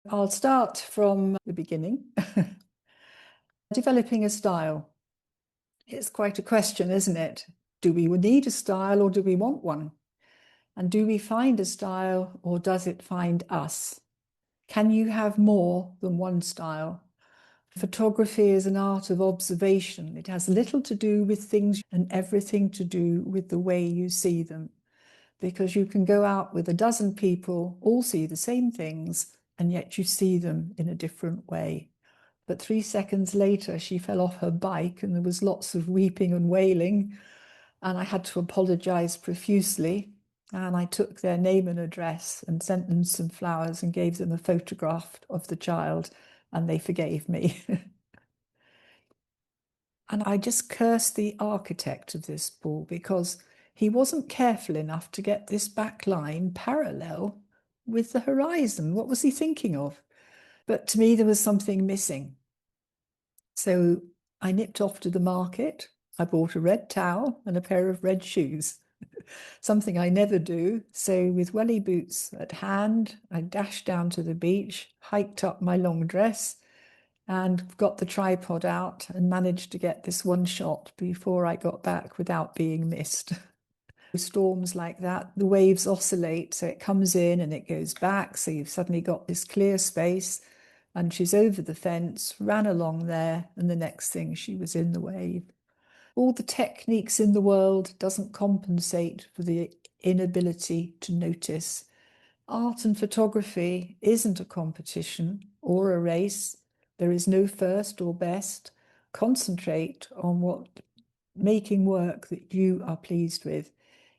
I'll start from the beginning. Developing a style. It's quite a question, isn't it? Do we need a style or do we want one? And do we find a style or does it find us? Can you have more than one style? Photography is an art of observation. It has little to do with things and everything to do with the way you see them. Because you can go out with a dozen people, all see the same things, and yet you see them in a different way. But 3 seconds later, she fell off her bike and there was lots of weeping and wailing. And I had to apologize profusely. And I took their name and address and sent them some flowers and gave them a photograph of the child, and they forgave me. And I just cursed the architect of this ball because he wasn't careful enough to get this back line parallel with the horizon. What was he thinking of? But to me, there was something missing. So I nipped off to the market. I bought a red towel and a pair of red shoes, something I never do. So with welly boots at hand, I dashed down to the beach, hiked up my long dress, and got the tripod out and managed to get this one shot before I got back without being missed. Storms like that, the waves oscillate, so it comes in and it goes back, so you've suddenly got this clear space, and she's over the fence, ran along there, and the next thing she was in the wave. All the techniques in the world doesn't compensate for the inability to notice. Art and photography isn't a competition or a race. There is no first or best. Concentrate on what making work that you are pleased with.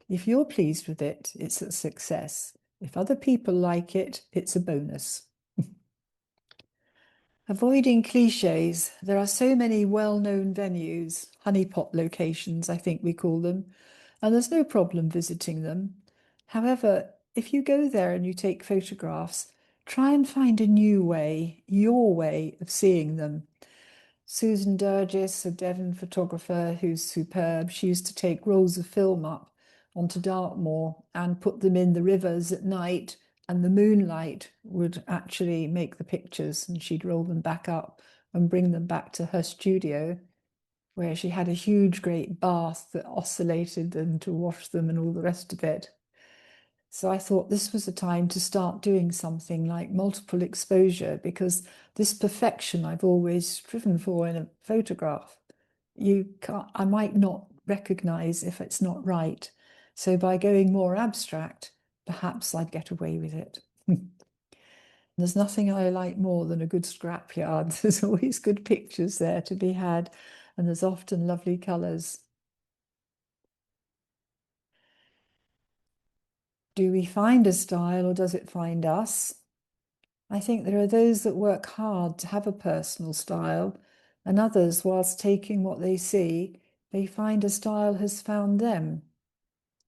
If you're pleased with it, it's a success. If other people like it, it's a bonus. Avoiding cliches. There are so many well-known venues, honeypot locations, I think we call them, and there's no problem visiting them. However, if you go there and you take photographs, try and find a new way, your way of seeing them. Susan Durgis, a Devon photographer who's superb, she used to take rolls of film up onto Dartmoor and put them in the rivers at night, and the moonlight would actually make the pictures, and she'd roll them back up and bring them back to her studio, where she had a huge, great bath that oscillated them to wash them and all the rest of it. So I thought this was a time to start doing something like multiple exposure, because this perfection I've always striven for in a photograph, I might not recognize if it's not right. So by going more abstract, perhaps I'd get away with it. There's nothing I like more than a good scrapyard. There's always good pictures there to be had, and there's often lovely colours. Do we find a style or does it find us? I think there are those that work hard to have a personal style, and others, whilst taking what they see, they find a style has found them.